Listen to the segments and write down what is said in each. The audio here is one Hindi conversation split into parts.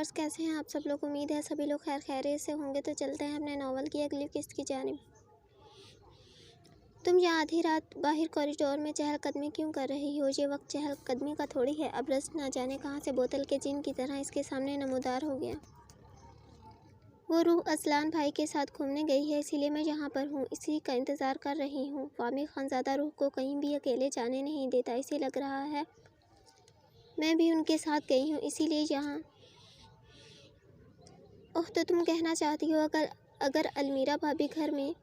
व्यूअर्स, कैसे हैं आप सब लोग। उम्मीद है सभी लोग खैर खैरियत से होंगे। तो चलते हैं अपने नावल की अगली किस्त की जानिब। तुम यहाँ आधी रात बाहर कॉरिडोर में चहलकदमी क्यों कर रही हो? ये वक्त चहलकदमी का थोड़ी है। अब्रस न जाने कहाँ से बोतल के जिन की तरह इसके सामने नमूदार हो गया। वो रूह असलान भाई के साथ घूमने गई है, इसीलिए मैं यहाँ पर हूँ। इसी का इंतज़ार कर रही हूँ। वामी खानज़ादा रूह को कहीं भी अकेले जाने नहीं देता। इसे लग रहा है मैं भी उनके साथ गई हूँ, इसीलिए यहाँ। ओह, तो तुम कहना चाहती हो अगर अलमीरा भाभी घर में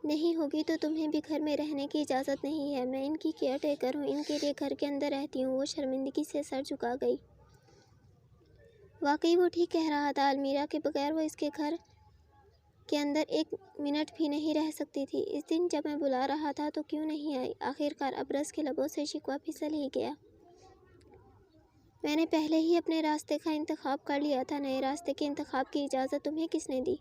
नहीं होगी तो तुम्हें भी घर में रहने की इजाज़त नहीं है। मैं इनकी केयर टेकर हूँ, इनके लिए घर के अंदर रहती हूँ। वो शर्मिंदगी से सर झुका गई। वाकई वो ठीक कह रहा था। अलमीरा के बगैर वो इसके घर के अंदर एक मिनट भी नहीं रह सकती थी। इस दिन जब मैं बुला रहा था तो क्यों नहीं आई? आखिरकार अब्रस के लबों से शिकवा फिसल ही गया। मैंने पहले ही अपने रास्ते का इंतखाब कर लिया था। नए रास्ते के इंतखाब की इजाज़त तुम्हें किसने दी?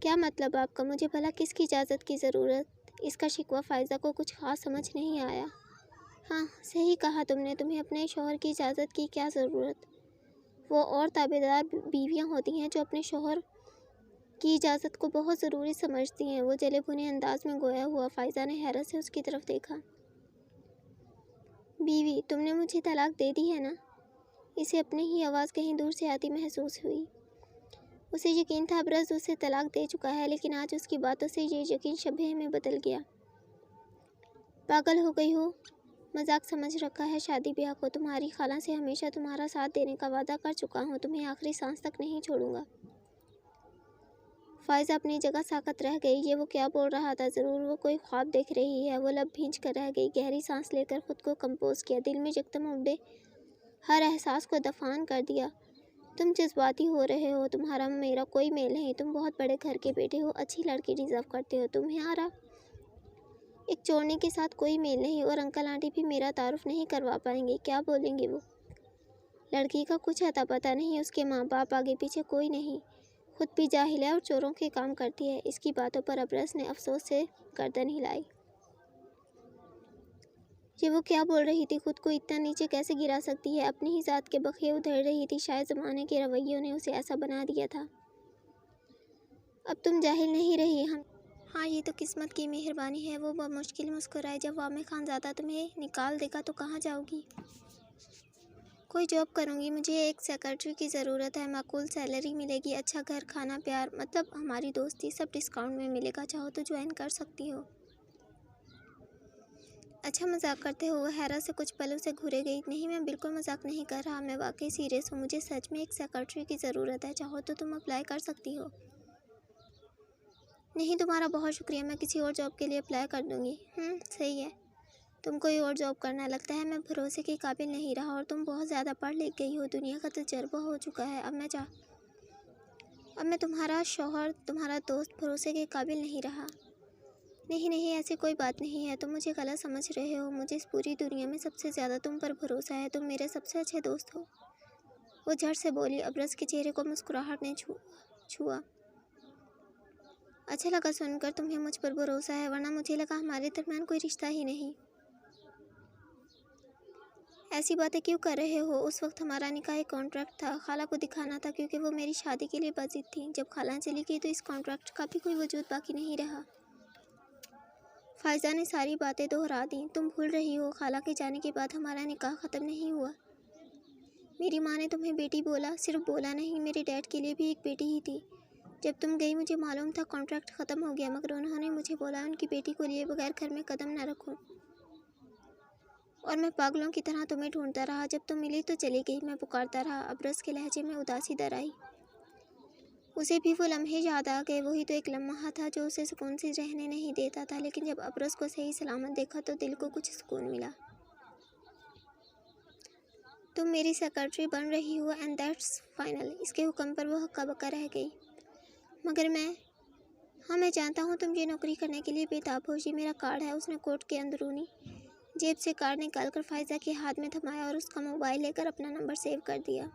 क्या मतलब आपका? मुझे भला किसकी इजाज़त की ज़रूरत? इसका शिकवा फ़ायज़ा को कुछ ख़ास समझ नहीं आया। हाँ, सही कहा तुमने। तुम्हें अपने शौहर की इजाज़त की क्या ज़रूरत? वो और ताबेदार बीवियाँ होती हैं जो अपने शौहर की इजाज़त को बहुत ज़रूरी समझती हैं। वो जले भुने अंदाज में गोया हुआ। फ़ायज़ा ने हैरत से उसकी तरफ देखा। बीवी, तुमने मुझे तलाक दे दी है ना? इसे अपनी ही आवाज़ कहीं दूर से आती महसूस हुई। उसे यकीन था अब्रस उसे तलाक दे चुका है, लेकिन आज उसकी बातों से ये यकीन शबह में बदल गया। पागल हो गई हो? मजाक समझ रखा है शादी ब्याह को? तुम्हारी खाला से हमेशा तुम्हारा साथ देने का वादा कर चुका हूँ। तुम्हें आखिरी सांस तक नहीं छोड़ूंगा। फ़ायज़ा अपनी जगह साकत रह गई। ये वो क्या बोल रहा था? ज़रूर वो कोई ख्वाब देख रही है। वो लब भींच कर रह गई। गहरी सांस लेकर खुद को कंपोज किया। दिल में यकदम उमड़े हर एहसास को दफान कर दिया। तुम जज्बाती हो रहे हो। तुम्हारा मेरा कोई मेल नहीं। तुम बहुत बड़े घर के बेटे हो, अच्छी लड़की डिज़र्व करते हो। तुम्हारा एक चोरने के साथ कोई मेल नहीं, और अंकल आंटी भी मेरा तारुफ नहीं करवा पाएंगे। क्या बोलेंगे वो? लड़की का कुछ अता पता नहीं। उसके माँ बाप आगे पीछे कोई नहीं। खुद भी जाहिल है और चोरों के काम करती है। इसकी बातों पर अब्रस ने अफसोस से गर्दन हिलाई। ये वो क्या बोल रही थी? खुद को इतना नीचे कैसे गिरा सकती है? अपनी ही जात के बखिए उधेड़ रही थी। शायद ज़माने के रवैयों ने उसे ऐसा बना दिया था। अब तुम जाहिल नहीं रही। हम हाँ, ये तो किस्मत की मेहरबानी है। वो मुश्किल मुस्कुराए। जब वामी खानज़ादा तुम्हें निकाल देगा तो कहाँ जाओगी? कोई जॉब करूँगी। मुझे एक सेक्रेटरी की ज़रूरत है। माकूल सैलरी मिलेगी, अच्छा घर, खाना, प्यार, मतलब हमारी दोस्ती सब डिस्काउंट में मिलेगा। चाहो तो ज्वाइन कर सकती हो। अच्छा मजाक करते हो? वो हैरत से कुछ पलों से घूरे गई। नहीं, मैं बिल्कुल मजाक नहीं कर रहा। मैं वाकई सीरियस हूँ। मुझे सच में एक सेक्रेटरी की ज़रूरत है। चाहो तो तुम अप्लाई कर सकती हो। नहीं, तुम्हारा बहुत शुक्रिया। मैं किसी और जॉब के लिए अप्लाई कर दूँगी। सही है। तुम कोई और जॉब करना। लगता है मैं भरोसे के काबिल नहीं रहा, और तुम बहुत ज़्यादा पढ़ लिख गई हो। दुनिया का तजुर्बा हो चुका है। अब मैं तुम्हारा शौहर, तुम्हारा दोस्त भरोसे के काबिल नहीं रहा। नहीं नहीं, ऐसी कोई बात नहीं है। तुम मुझे गलत समझ रहे हो। मुझे इस पूरी दुनिया में सबसे ज़्यादा तुम पर भरोसा है। तुम मेरे सबसे अच्छे दोस्त हो। वो झट से बोली। अब्रस के चेहरे को मुस्कुराहट ने छुआ। अच्छा लगा सुनकर तुम्हें मुझ पर भरोसा है, वरना मुझे लगा हमारे दरमियान कोई रिश्ता ही नहीं। ऐसी बातें क्यों कर रहे हो? उस वक्त हमारा निकाह एक कॉन्ट्रैक्ट था। खाला को दिखाना था, क्योंकि वो मेरी शादी के लिए बाजिद थी। जब खाला चली गई तो इस कॉन्ट्रैक्ट का भी कोई वजूद बाकी नहीं रहा। फ़ायज़ा ने सारी बातें दोहरा दी। तुम भूल रही हो, खाला के जाने के बाद हमारा निकाह ख़त्म नहीं हुआ। मेरी माँ ने तुम्हें बेटी बोला। सिर्फ बोला नहीं, मेरे डैड के लिए भी एक बेटी ही थी। जब तुम गई मुझे मालूम था कॉन्ट्रैक्ट ख़त्म हो गया, मगर उन्होंने मुझे बोला उनकी बेटी को लिए बगैर घर में कदम न रखूं। और मैं पागलों की तरह तुम्हें ढूंढता रहा। जब तुम मिली तो चली गई। मैं पुकारता रहा। अब्रस के लहजे में उदासी दर आई। उसे भी वो लम्हे याद आ गए। वही तो एक लम्हा था जो उसे सुकून से रहने नहीं देता था। लेकिन जब अब्रस को सही सलामत देखा तो दिल को कुछ सुकून मिला। तुम मेरी सेक्रेटरी बन रही हो, एंड दैट्स फाइनल। इसके हुक्म पर वो हक्का बक्का रह गई। मगर हाँ, मैं जानता हूँ तुम ये नौकरी करने के लिए बेताब हो। ये मेरा कार्ड है। उसने कोट के अंदरूनी जेब से कार्ड निकालकर फ़ायज़ा के हाथ में थमाया और उसका मोबाइल लेकर अपना नंबर सेव कर दिया।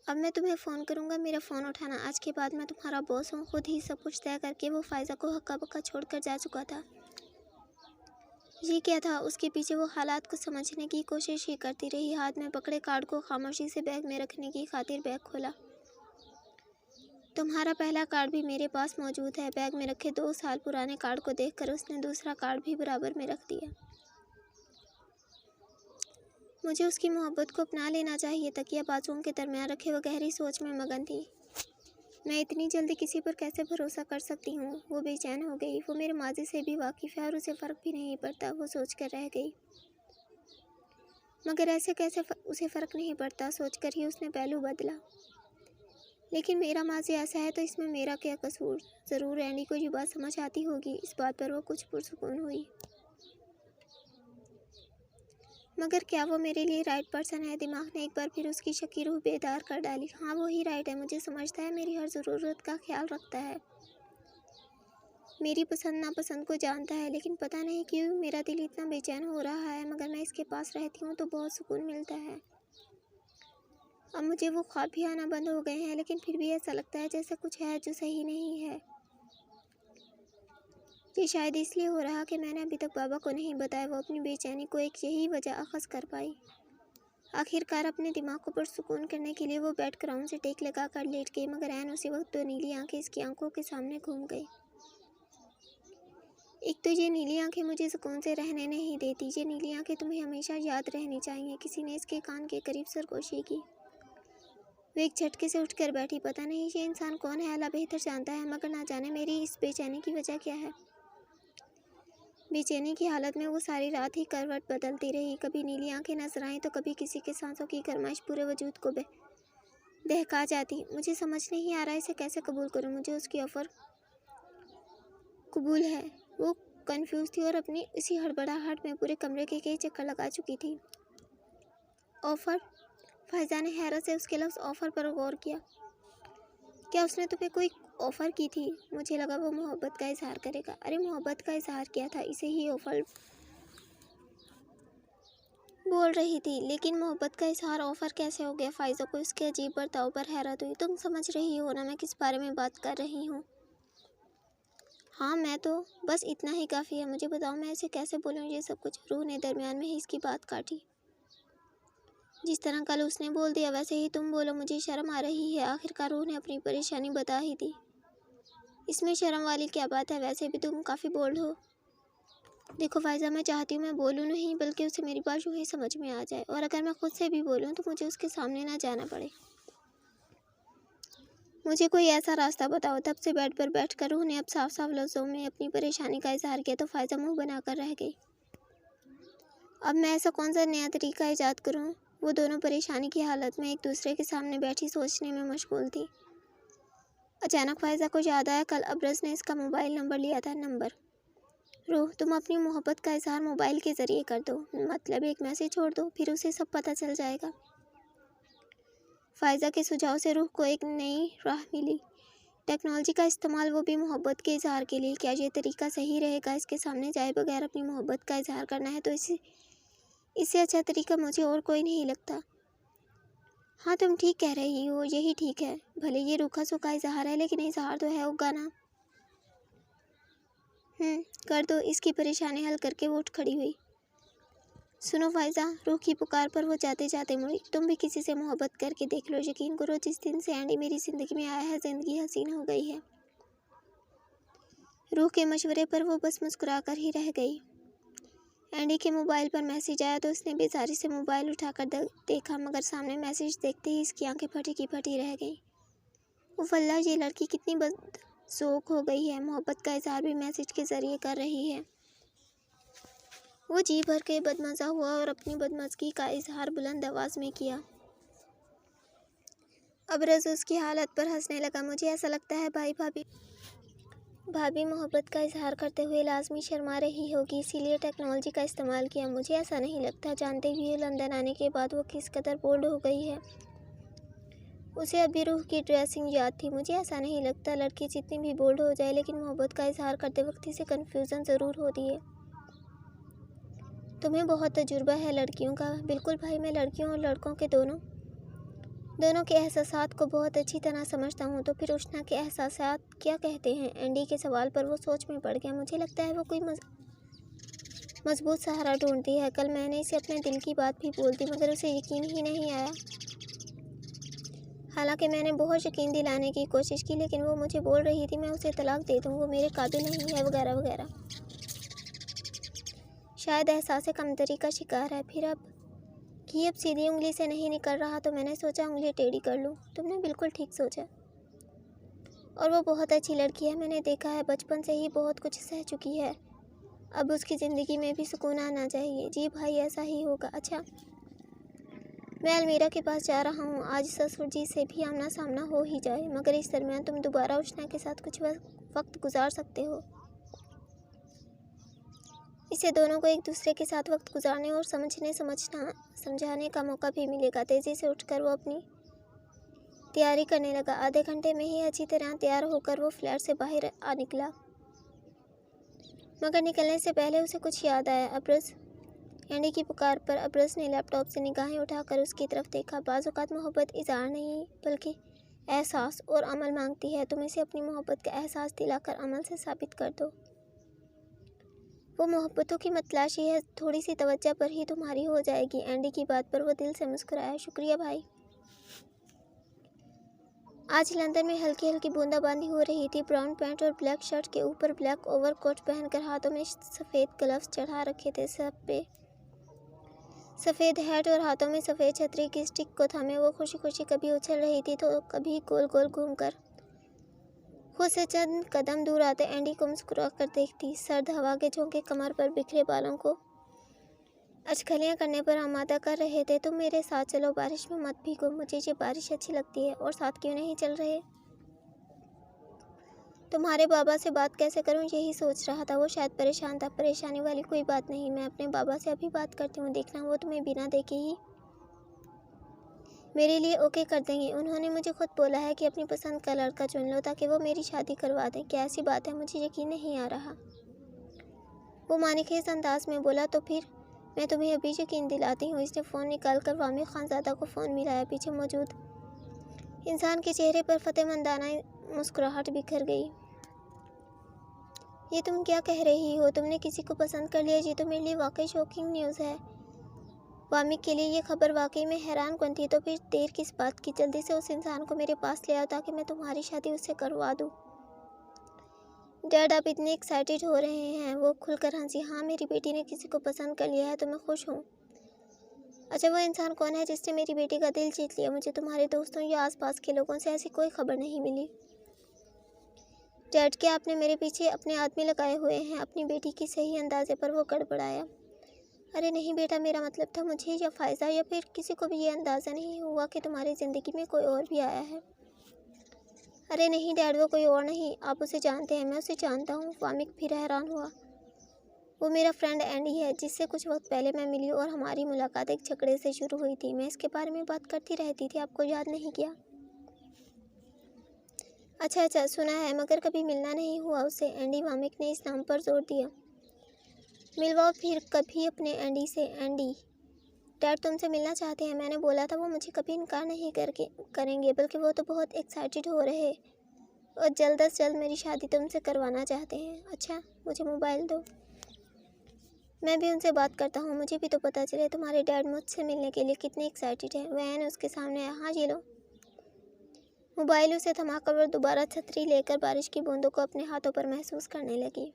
अब मैं तुम्हें फ़ोन करूँगा, मेरा फ़ोन उठाना। आज के बाद मैं तुम्हारा बॉस हूँ। खुद ही सब कुछ तय करके वो फ़ायज़ा को हक्का बक्का छोड़ कर जा चुका था। ये क्या था? उसके पीछे वो हालात को समझने की कोशिश ही करती रही। हाथ में पकड़े कार्ड को खामोशी से बैग में रखने की खातिर बैग खोला। तुम्हारा पहला कार्ड भी मेरे पास मौजूद है। बैग में रखे 2 साल पुराने कार्ड को देखकर उसने दूसरा कार्ड भी बराबर में रख दिया। मुझे उसकी मोहब्बत को अपना लेना चाहिए। तकिया बाजुओं के दरमियान रखे वो गहरी सोच में मगन थी। मैं इतनी जल्दी किसी पर कैसे भरोसा कर सकती हूँ? वो बेचैन हो गई। वो मेरे माजी से भी वाकिफ़ है और उसे फ़र्क भी नहीं पड़ता। वो सोच कर रह गई। मगर ऐसे कैसे उसे फ़र्क नहीं पड़ता? सोचकर ही उसने पहलू बदला। लेकिन मेरा माजी ऐसा है तो इसमें मेरा क्या कसूर? ज़रूर एंडी को ये बात समझ आती होगी। इस बात पर वो कुछ पुरसुकून हुई। मगर क्या वो मेरे लिए राइट पर्सन है? दिमाग ने एक बार फिर उसकी शकी रूह बेदार कर डाली। हाँ, वो ही राइट है। मुझे समझता है, मेरी हर ज़रूरत का ख्याल रखता है, मेरी पसंद नापसंद को जानता है। लेकिन पता नहीं क्यों मेरा दिल इतना बेचैन हो रहा है। मगर मैं इसके पास रहती हूँ तो बहुत सुकून मिलता है। अब मुझे वो ख्वाब भी आना बंद हो गए हैं, लेकिन फिर भी ऐसा लगता है जैसे कुछ है जो सही नहीं है। ये शायद इसलिए हो रहा कि मैंने अभी तक बाबा को नहीं बताया। वो अपनी बेचैनी को एक यही वजह अखज़ कर पाई। आखिरकार अपने दिमाग को पुरसुकून करने के लिए वो बेड क्राउन से टेक लगा कर लेट गई। मगर ऐन उसी वक्त 2 नीली आंखें इसकी आंखों के सामने घूम गई। एक तो ये नीली आंखें मुझे सुकून से रहने नहीं देती। ये नीली आंखें तुम्हें हमेशा याद रहनी चाहिए। किसी ने इसके कान के करीब सरगोशी की। वो एक झटके से उठकर बैठी। पता नहीं ये इंसान कौन है, अल्लाह बेहतर जानता है। मगर ना जाने मेरी इस बेचैनी की वजह क्या है। बेचैनी की हालत में वो सारी रात ही करवट बदलती रही। कभी नीली आंखें नजर आईं तो कभी किसी के सांसों की गरमाइश पूरे वजूद को दहका जाती। मुझे समझ नहीं आ रहा इसे कैसे कबूल करूं। मुझे उसकी ऑफ़र कबूल है। वो कंफ्यूज थी और अपनी इसी हड़बड़ाहट में पूरे कमरे के कई चक्कर लगा चुकी थी। ऑफ़र? फ़ायज़ा ने हैरत से उसके लफ्ज़ ऑफ़र पर गौर किया। क्या उसने तुम्हें कोई ऑफ़र की थी? मुझे लगा वो मोहब्बत का इजहार करेगा। अरे मोहब्बत का इजहार किया था, इसे ही ऑफ़र बोल रही थी। लेकिन मोहब्बत का इजहार ऑफ़र कैसे हो गया? फ़ायज़ा को उसके अजीब बर्ताव पर हैरत हुई। तुम समझ रही हो ना मैं किस बारे में बात कर रही हूँ? हाँ, मैं तो बस इतना ही काफ़ी है। मुझे बताओ मैं इसे कैसे बोलूँ ये सब कुछ? रूह ने दरमियान में ही इसकी बात काटी। जिस तरह कल उसने बोल दिया वैसे ही तुम बोलो। मुझे शर्म आ रही है। आखिरकार रूह ने अपनी परेशानी बता ही दी। इसमें शर्म वाली क्या बात है? वैसे भी तुम काफ़ी बोल्ड हो। देखो फ़ायज़ा, मैं चाहती हूँ मैं बोलूँ नहीं बल्कि उसे मेरी बात यूँ ही समझ में आ जाए। और अगर मैं खुद से भी बोलूँ तो मुझे उसके सामने ना जाना पड़े। मुझे कोई ऐसा रास्ता बताओ। तब से बेड पर बैठकर रूह ने अब साफ साफ लफ्ज़ों में अपनी परेशानी का इजहार किया तो फ़ायज़ा मुँह बनाकर रह गई। अब मैं ऐसा कौन सा नया तरीका ईजाद करूँ? वो दोनों परेशानी की हालत में एक दूसरे के सामने बैठी सोचने में मशगूल थी। अचानक फ़ायज़ा को याद आया कल अबरज़ ने इसका मोबाइल नंबर लिया था। नंबर? रूह, तुम अपनी मोहब्बत का इजहार मोबाइल के ज़रिए कर दो। मतलब एक मैसेज छोड़ दो, फिर उसे सब पता चल जाएगा। फ़ायज़ा के सुझाव से रूह को एक नई राह मिली। टेक्नोलॉजी का इस्तेमाल, वो भी मोहब्बत के इजहार के लिए। क्या ये तरीका सही रहेगा? इसके सामने जाए बगैर अपनी मोहब्बत का इजहार करना है तो इससे अच्छा तरीका मुझे और कोई नहीं लगता। हाँ, तुम ठीक कह रही हो, यही ठीक है। भले ये रूखा सूखा इजहार है लेकिन इजहार तो है उगाना। कर दो। इसकी परेशानी हल करके वो उठ खड़ी हुई। सुनो फ़ायज़ा, रूह की पुकार पर वो जाते जाते मुड़ी। तुम भी किसी से मोहब्बत करके देख लो। यकीन करो जिस दिन से एंडी मेरी ज़िंदगी में आया है ज़िंदगी हसीन हो गई है। रूह के मशवरे पर वो बस मुस्कुरा कर ही रह गई। एंडी के मोबाइल पर मैसेज आया तो उसने बेजारी से मोबाइल उठाकर देखा। मगर सामने मैसेज देखते ही इसकी आंखें फटी की फटी रह गईं। उफ़ अल्लाह, ये लड़की कितनी बदज़ौक़ हो गई है। मोहब्बत का इजहार भी मैसेज के ज़रिए कर रही है। वो जी भर के बदमज़ा हुआ और अपनी बदमज़गी का इजहार बुलंद आवाज़ में किया। अबरज़ उसकी हालत पर हंसने लगा। मुझे ऐसा लगता है भाभी मोहब्बत का इजहार करते हुए लाजमी शर्मा रही होगी, इसीलिए टेक्नोलॉजी का इस्तेमाल किया। मुझे ऐसा नहीं लगता। जानते हुए लंदन आने के बाद वो किस कदर बोल्ड हो गई है। उसे अभी रूह की ड्रेसिंग याद थी। मुझे ऐसा नहीं लगता। लड़की जितनी भी बोल्ड हो जाए लेकिन मोहब्बत का इजहार करते वक्त इसे कन्फ्यूज़न ज़रूर होती है। तुम्हें बहुत तजुर्बा है लड़कियों का। बिल्कुल भाई, मैं लड़कियों और लड़कों के दोनों के एहसासात को बहुत अच्छी तरह समझता हूँ। तो फिर उष्णा के एहसासात क्या कहते हैं? एंडी के सवाल पर वो सोच में पड़ गया। मुझे लगता है वो कोई मजबूत सहारा ढूंढती है। कल मैंने इसे अपने दिल की बात भी बोल दी मगर उसे यकीन ही नहीं आया। हालांकि मैंने बहुत यकीन दिलाने की कोशिश की लेकिन वो मुझे बोल रही थी मैं उसे तलाक दे दूँ, वो मेरे काबिल नहीं है वगैरह वगैरह। शायद एहसास कमतरी का शिकार है। फिर अब सीधी उंगली से नहीं निकल रहा तो मैंने सोचा उंगली टेढ़ी कर लूँ। तुमने बिल्कुल ठीक सोचा। और वो बहुत अच्छी लड़की है, मैंने देखा है, बचपन से ही बहुत कुछ सह चुकी है। अब उसकी ज़िंदगी में भी सुकून आना चाहिए। जी भाई, ऐसा ही होगा। अच्छा, मैं अलमीरा के पास जा रहा हूँ। आज ससुर जी से भी आमना सामना हो ही जाए, मगर इस दरमियान तुम दोबारा उष्णा के साथ कुछ वक्त गुजार सकते हो। इससे दोनों को एक दूसरे के साथ वक्त गुजारने और समझाने का मौका भी मिलेगा। तेज़ी से उठकर वो अपनी तैयारी करने लगा। आधे घंटे में ही अच्छी तरह तैयार होकर वो फ्लैट से बाहर आ निकला, मगर निकलने से पहले उसे कुछ याद आया। अब्रस, एंडी की पुकार पर अब्रस ने लैपटॉप से निगाहें उठाकर उसकी तरफ देखा। बाज़ औक़ात मोहब्बत इज़हार नहीं बल्कि एहसास और अमल मांगती है। तुम इसे अपनी मोहब्बत का एहसास दिलाकर अमल से साबित कर दो। वो मोहब्बतों की मतलाशी है, थोड़ी सी तवज्जो पर ही तुम्हारी हो जाएगी। एंडी की बात पर वो दिल से मुस्कुराया। शुक्रिया भाई। आज लंदन में हल्की हल्की बूंदाबांदी हो रही थी। ब्राउन पैंट और ब्लैक शर्ट के ऊपर ब्लैक ओवरकोट पहनकर हाथों में सफ़ेद ग्लव्स चढ़ा रखे थे, सब पे सफ़ेद हैट और हाथों में सफ़ेद छतरी की स्टिक को थामे वो खुशी खुशी कभी उछल रही थी तो कभी गोल गोल घूमकर खुद से चंद कदम दूर आते एंडी को मुस्कुरा कर देखती। सर्द हवा के झोंके कमर पर बिखरे बालों को अचकलियाँ करने पर आमादा कर रहे थे। तुम मेरे साथ चलो, बारिश में मत भीगो, मुझे ये बारिश अच्छी लगती है। और साथ क्यों नहीं चल रहे? तुम्हारे बाबा से बात कैसे करूं, यही सोच रहा था। वो शायद परेशान था। परेशानी वाली कोई बात नहीं, मैं अपने बाबा से अभी बात करती हूँ, देखना वो तुम्हें बिना देखे ही मेरे लिए ओके कर देंगे। उन्होंने मुझे खुद बोला है कि अपनी पसंद का लड़का चुन लो ताकि वो मेरी शादी करवा दें। क्या ऐसी बात है? मुझे यकीन नहीं आ रहा। वो मानिखेज़ अंदाज में बोला। तो फिर मैं तुम्हें अभी यकीन दिलाती हूँ। इसने फ़ोन निकालकर वामिक खानज़ादा को फ़ोन मिलाया। पीछे मौजूद इंसान के चेहरे पर फ़तेहमंदाना मुस्कुराहट बिखर गई। ये तुम क्या कह रही हो? तुमने किसी को पसंद कर लिया? ये तो मेरे लिए वाकई शॉकिंग न्यूज़ है। वामिक के लिए ये खबर वाकई में हैरान कन थी। तो फिर देर किस बात की? जल्दी से उस इंसान को मेरे पास ले आओ ताकि मैं तुम्हारी शादी उससे करवा दूँ। डैड, आप इतने एक्साइटेड हो रहे हैं। वो खुलकर हंसी। हाँ, मेरी बेटी ने किसी को पसंद कर लिया है तो मैं खुश हूँ। अच्छा, वो इंसान कौन है जिसने मेरी बेटी का दिल जीत लिया? मुझे तुम्हारे दोस्तों या आसपास के लोगों से ऐसी कोई खबर नहीं मिली। डैड, क्या आपने मेरे पीछे अपने आदमी लगाए हुए हैं? अपनी बेटी की सही अंदाजे पर वो गड़बड़ाया। अरे नहीं बेटा, मेरा मतलब था मुझे या फ़ायज़ा या फिर किसी को भी ये अंदाज़ा नहीं हुआ कि तुम्हारी ज़िंदगी में कोई और भी आया है। अरे नहीं डैड, वो कोई और नहीं, आप उसे जानते हैं। मैं उसे जानता हूँ। वामिक फिर हैरान हुआ। वो मेरा फ्रेंड एंडी है, जिससे कुछ वक्त पहले मैं मिली और हमारी मुलाकात एक झगड़े से शुरू हुई थी। मैं इसके बारे में बात करती रहती थी, आपको याद नहीं किया? अच्छा, सुना है, मगर कभी मिलना नहीं हुआ उससे। एंडी, वामिक ने इस नाम पर जोर दिया। मिलवाओ फिर कभी अपने एंडी से। एंडी, डैड तुमसे मिलना चाहते हैं। मैंने बोला था वो मुझे कभी इनकार नहीं करेंगे, बल्कि वो तो बहुत एक्साइटेड हो रहे और जल्द से जल्द मेरी शादी तुमसे करवाना चाहते हैं। अच्छा, मुझे मोबाइल दो, मैं भी उनसे बात करता हूँ। मुझे भी तो पता चले तुम्हारे डैड मुझसे मिलने के लिए कितने एक्साइटेड हैं। वैन उसके सामने आया। हाँ ये लो। मोबाइल उसे थमाकर वो दोबारा छतरी लेकर बारिश की बूंदों को अपने हाथों पर महसूस करने लगी।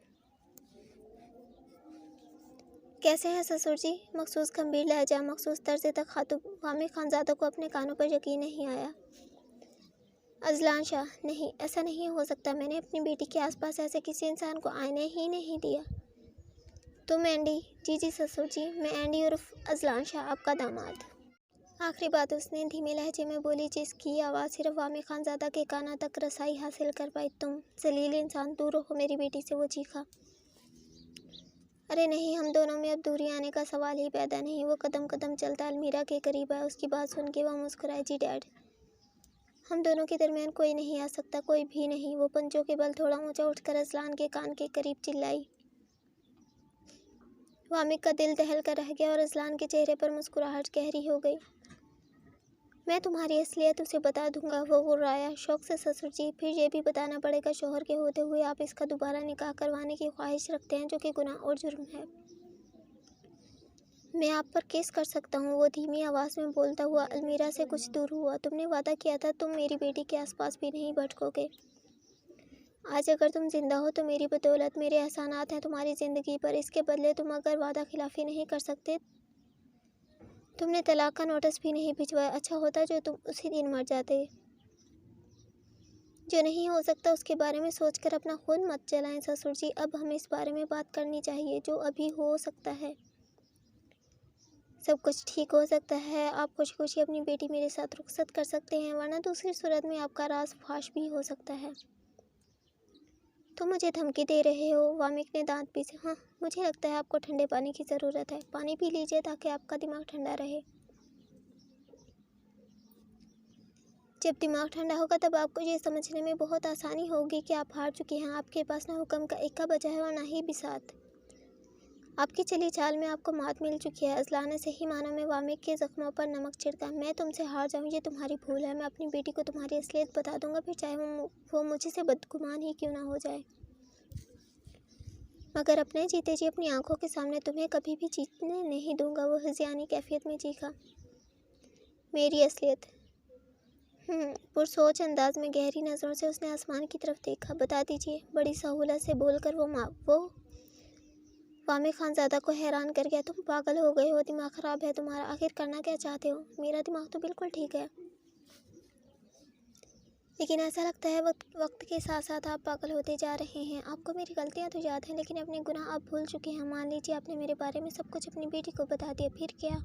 कैसे हैं ससुर जी? मखसूस गंभीर लहजा, मखसूस तर्ज तखातुब। वामिक खानज़ादा को अपने कानों पर यकीन नहीं आया। अज़लान शाह, नहीं, ऐसा नहीं हो सकता। मैंने अपनी बेटी के आसपास ऐसे किसी इंसान को आने ही नहीं दिया। तुम एंडी? जी ससुर जी, मैं एंडी उर्फ अज़लान शाह, आपका दामाद। आखिरी बात उसने धीमे लहजे में बोली, जिसकी आवाज़ सिर्फ वामिक खानज़ादा के कानों तक रसाई हासिल कर पाई। तुम जलील इंसान, दूर रहो मेरी बेटी से, वो चीखा। अरे नहीं, हम दोनों में अब दूरी आने का सवाल ही पैदा नहीं। वो कदम कदम चलता अलमीरा के करीब आया। उसकी बात सुन के वह मुस्कुराई। जी डैड, हम दोनों के दरमियान कोई नहीं आ सकता, कोई भी नहीं। वो पंजों के बल थोड़ा ऊंचा उठकर अज़लान के कान के करीब चिल्लाई। वामिक का दिल दहल कर रह गया और अज़लान के चेहरे पर मुस्कुराहट गहरी हो गई। मैं तुम्हारी असलियत उसे बता दूंगा, वो गुर्राया। शौक से ससुर जी, फिर ये भी बताना पड़ेगा शोहर के होते हुए आप इसका दोबारा निकाह करवाने की ख्वाहिश रखते हैं, जो कि गुनाह और जुर्म है। मैं आप पर केस कर सकता हूँ, वो धीमी आवाज़ में बोलता हुआ अलमीरा से कुछ दूर हुआ। तुमने वादा किया था तुम मेरी बेटी के आसपास भी नहीं भटकोगे। आज अगर तुम जिंदा हो तो मेरी बदौलत, मेरे एहसानात हैं तुम्हारी ज़िंदगी पर। इसके बदले तुम अगर वादा खिलाफ़ी नहीं कर सकते, तुमने तलाक का नोटिस भी नहीं भिजवाया। अच्छा होता जो तुम उसी दिन मर जाते। जो नहीं हो सकता उसके बारे में सोचकर अपना खून मत जलाएं ससुर जी। अब हमें इस बारे में बात करनी चाहिए जो अभी हो सकता है। सब कुछ ठीक हो सकता है। आप खुशी खुशी अपनी बेटी मेरे साथ रुखसत कर सकते हैं, वरना दूसरी सूरत में आपका राज फाश भी हो सकता है। तुम मुझे धमकी दे रहे हो? वामिक ने दांत पीसे। हाँ, मुझे लगता है आपको ठंडे पानी की ज़रूरत है। पानी पी लीजिए ताकि आपका दिमाग ठंडा रहे। जब दिमाग ठंडा होगा तब आपको ये समझने में बहुत आसानी होगी कि आप हार चुके हैं। आपके पास ना हुक्म का इक्का बचा है और ना ही बिसात। आपकी चली चाल में आपको मात मिल चुकी है। अजला ने सही मानों में वामिक के जख्मों पर नमक छिड़का। मैं तुमसे हार जाऊं ये तुम्हारी भूल है। मैं अपनी बेटी को तुम्हारी असलियत बता दूंगा, फिर चाहे वो मुझसे बदगुमान ही क्यों ना हो जाए। मगर अपने जीते जी अपनी आंखों के सामने तुम्हें कभी भी जीतने नहीं दूंगा। वो हज़ियानी कैफियत में चीखा। मेरी असलियत? पुरसोच अंदाज में गहरी नज़रों से उसने आसमान की तरफ देखा। बता दीजिए, बड़ी सहूलत से बोलकर वो वामिक खानज़ादा को हैरान कर गया। तुम पागल हो गए हो? दिमाग ख़राब है तुम्हारा? आखिर करना क्या चाहते हो? मेरा दिमाग तो बिल्कुल ठीक है, लेकिन ऐसा लगता है वक्त के साथ साथ आप पागल होते जा रहे हैं। आपको मेरी गलतियां तो याद हैं, लेकिन अपने गुनाह आप भूल चुके हैं। मान लीजिए आपने मेरे बारे में सब कुछ अपनी बेटी को बता दिया, फिर क्या?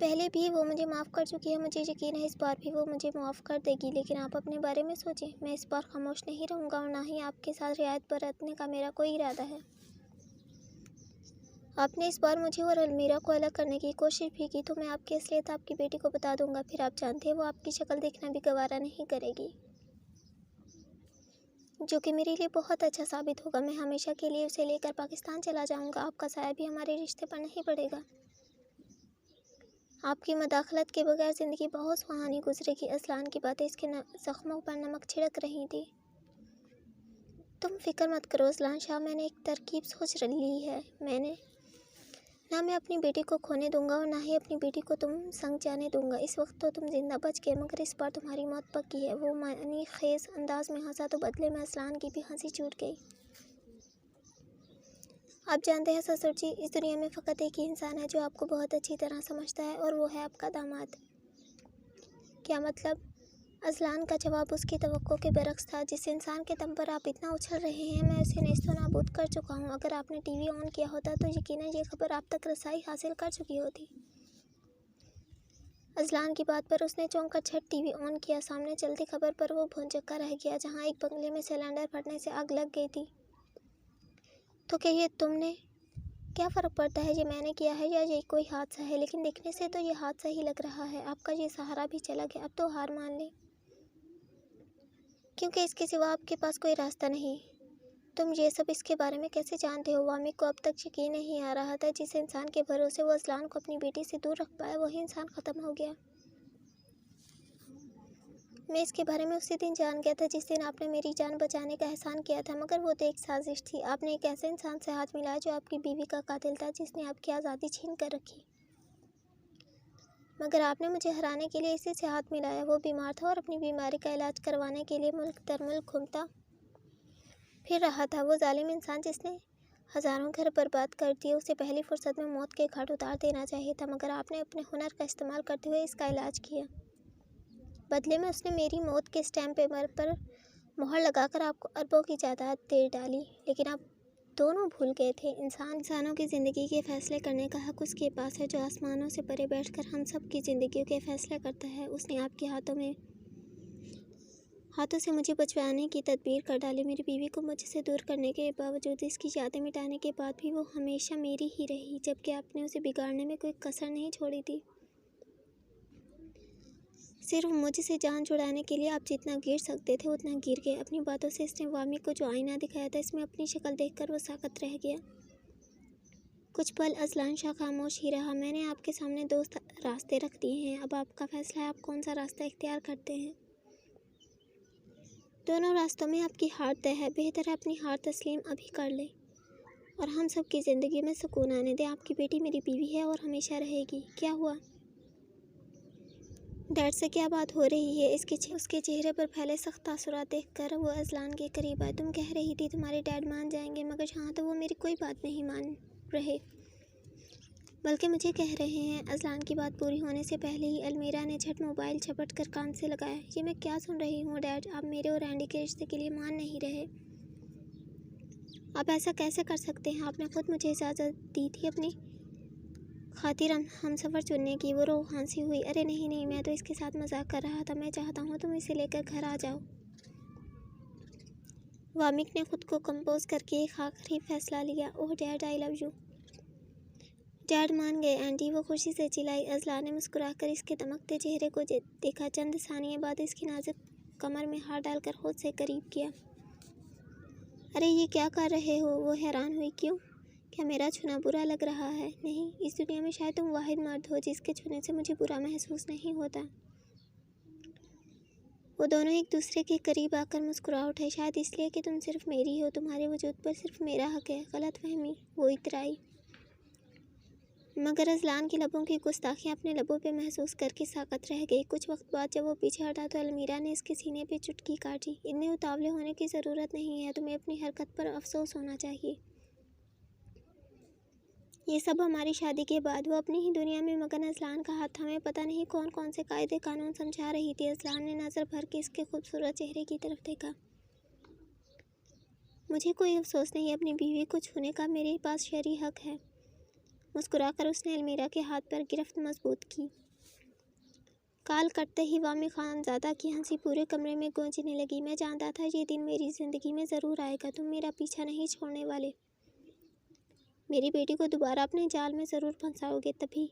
पहले भी वो मुझे माफ़ कर चुकी है। मुझे यकीन है इस बार भी वो मुझे माफ़ कर देगी। लेकिन आप अपने बारे में सोचें। मैं इस बार खामोश नहीं रहूँगा और ना ही आपके साथ रियायत बरतने का मेरा कोई इरादा है। आपने इस बार मुझे और अलमीरा को अलग करने की कोशिश भी की तो मैं आपकी असलियत आपकी बेटी को बता दूंगा। फिर आप जानते हैं वो आपकी शक्ल देखना भी गवारा नहीं करेगी, जो कि मेरे लिए बहुत अच्छा साबित होगा। मैं हमेशा के लिए उसे लेकर पाकिस्तान चला जाऊंगा। आपका साया भी हमारे रिश्ते पर नहीं पड़ेगा। आपकी मदाखलत के बगैर ज़िंदगी बहुत सुहानी गुजरेगी। असलान की बातें इसके ज़ख्मों पर नमक छिड़क रही थी। तुम फिक्र मत करो असलान शाह, मैंने एक तरकीब सोच ली है। ना मैं अपनी बेटी को खोने दूंगा और ना ही अपनी बेटी को तुम संग जाने दूंगा। इस वक्त तो तुम जिंदा बच गए, मगर इस बार तुम्हारी मौत पक्की है। वो मानी खेज अंदाज में हंसा तो बदले में असलान की भी हंसी छूट गई। आप जानते हैं ससुर जी, इस दुनिया में फ़कत एक ही इंसान है जो आपको बहुत अच्छी तरह समझता है, और वो है आपका दामाद। क्या मतलब? अजलान का जवाब उसकी तवक्को के बरक्स था। जिस इंसान के दम पर आप इतना उछल रहे हैं, मैं उसे नेस्तनाबूद कर चुका हूँ। अगर आपने टीवी ऑन किया होता तो यकीनन ये खबर आप तक रसाई हासिल कर चुकी होती। अजलान की बात पर उसने चौंक कर झट टीवी ऑन किया। सामने चलती खबर पर वो भौंचक्का रह गया, जहाँ एक बंगले में सिलेंडर फटने से आग लग गई थी। तो क्या ये तुमने? क्या फ़र्क पड़ता है ये मैंने किया है या ये कोई हादसा है, लेकिन देखने से तो ये हादसा ही लग रहा है। आपका ये सहारा भी चला गया, अब तो हार मान लें, क्योंकि इसके सिवा आपके पास कोई रास्ता नहीं। तुम ये सब इसके बारे में कैसे जानते हो? वामिक को अब तक यकीन नहीं आ रहा था। जिस इंसान के भरोसे वो असलान को अपनी बेटी से दूर रख पाया, वही इंसान ख़त्म हो गया। मैं इसके बारे में उसी दिन जान गया था जिस दिन आपने मेरी जान बचाने का एहसान किया था, मगर वो तो एक साजिश थी। आपने एक ऐसे इंसान से हाथ मिलाया जो आपकी बीवी का कातिल था, जिसने आपकी आज़ादी छीन कर रखी। मगर आपने मुझे हराने के लिए इसी से हाथ मिलाया। वो बीमार था और अपनी बीमारी का इलाज करवाने के लिए मुल्क दर मुल्क घूमता फिर रहा था। वो जालिम इंसान जिसने हज़ारों घर बर्बाद कर दिए, उसे पहली फुर्सत में मौत के घाट उतार देना चाहिए था, मगर आपने अपने हुनर का इस्तेमाल करते हुए इसका इलाज किया। बदले में उसने मेरी मौत के स्टैम्प पेपर पर मोहर लगाकर आपको अरबों की जायदाद दे डाली। लेकिन आप दोनों भूल गए थे, इंसानों की ज़िंदगी के फ़ैसले करने का हक उसके पास है, जो आसमानों से परे बैठकर हम सब की ज़िंदगियों के फ़ैसले करता है। उसने आपके हाथों से मुझे बचवाने की तदबीर कर डाली। मेरी बीवी को मुझसे दूर करने के बावजूद, इसकी यादें मिटाने के बाद भी वो हमेशा मेरी ही रही, जबकि आपने उसे बिगाड़ने में कोई कसर नहीं छोड़ी थी। सिर्फ मुझसे जान छुड़ाने के लिए आप जितना गिर सकते थे उतना गिर गए। अपनी बातों से इसने वामिक को जो आईना दिखाया था, इसमें अपनी शक्ल देखकर वो साकत रह गया। कुछ पल अजलान शाह खामोश ही रहा। मैंने आपके सामने दो रास्ते रख दिए हैं, अब आपका फैसला है आप कौन सा रास्ता इख्तियार करते हैं। दोनों रास्तों में आपकी हार तय है। बेहतर है अपनी हार तस्लीम अभी कर ले और हम सब की ज़िंदगी में सुकून आने दें। आपकी बेटी मेरी बीवी है और हमेशा रहेगी। क्या हुआ डैड से, क्या बात हो रही है? उसके चेहरे पर फैले सख्त तासुरात देखकर वो अजलान के करीब आए। तुम कह रही थी तुम्हारे डैड मान जाएंगे, मगर यहाँ तो वो मेरी कोई बात नहीं मान रहे, बल्कि मुझे कह रहे हैं। अजलान की बात पूरी होने से पहले ही अलमीरा ने झट मोबाइल झपट कर कान से लगाया। ये मैं क्या सुन रही हूँ डैड? आप मेरे और एंडी के रिश्ते के लिए मान नहीं रहे। आप ऐसा कैसे कर सकते हैं? आपने खुद मुझे इजाज़त दी थी अपनी खातिर हम सफ़र चुनने की। वो रो हंसी हुई। अरे नहीं नहीं, मैं तो इसके साथ मजाक कर रहा था। मैं चाहता हूँ तुम इसे लेकर घर आ जाओ। वामिक ने खुद को कंपोज करके एक आखिरी फैसला लिया। Oh dad, I love you. Dad मान गए एंटी, वो खुशी से चिल्लाई। अजला ने मुस्कुराकर इसके दमकते चेहरे को देखा। चंद सानिये बाद इसकी नाजुक कमर में हाथ डालकर खुद से करीब किया। अरे ये क्या कर रहे हो? वो हैरान हुई। क्यों? क्या मेरा छूना बुरा लग रहा है? नहीं, इस दुनिया में शायद तुम वाहिद मर्द हो जिसके छूने से मुझे बुरा महसूस नहीं होता। वो दोनों एक दूसरे के करीब आकर मुस्कुरा उठे। शायद इसलिए कि तुम सिर्फ मेरी हो, तुम्हारे वजूद पर सिर्फ मेरा हक है। गलतफहमी, वो इतराई। मगर अजलान की लबों की गुस्ताखियाँ अपने लबों पे महसूस करके साकत रह गई। कुछ वक्त बाद जब वो पीछे हटा तो अलमीरा ने इसके सीने पे चुटकी काटी। इतने उतावले होने की ज़रूरत नहीं है, तुम्हें अपनी हरकत पर अफसोस होना चाहिए। ये सब हमारी शादी के बाद। वो अपनी ही दुनिया में मगन अजलान का हाथ थामे पता नहीं कौन कौन से कायदे कानून समझा रही थी। अजलान ने नज़र भर के इसके खूबसूरत चेहरे की तरफ देखा। मुझे कोई अफसोस नहीं, अपनी बीवी को छूने का मेरे पास शरई हक है। मुस्कुराकर उसने अलमीरा के हाथ पर गिरफ्त मजबूत की। काल कटते ही वामी खानजादा की हंसी पूरे कमरे में गूंजने लगी। मैं जानता था ये दिन मेरी ज़िंदगी में ज़रूर आएगा। तुम मेरा पीछा नहीं छोड़ने वाले। मेरी बेटी को दोबारा अपने जाल में ज़रूर फंसाओगे। तभी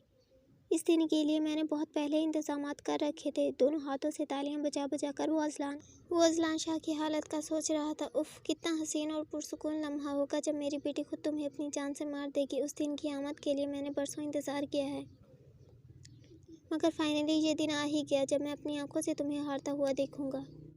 इस दिन के लिए मैंने बहुत पहले इंतज़ामात कर रखे थे। दोनों हाथों से तालियां बजा बजा कर वो अजलान शाह की हालत का सोच रहा था। उफ़, कितना हसीन और पुरसुकून लम्हा होगा जब मेरी बेटी खुद तुम्हें अपनी जान से मार देगी। उस दिन की आमद के लिए मैंने बरसों इंतज़ार किया है, मगर फाइनली ये दिन आ ही गया जब मैं अपनी आंखों से तुम्हें हारता हुआ देखूंगा।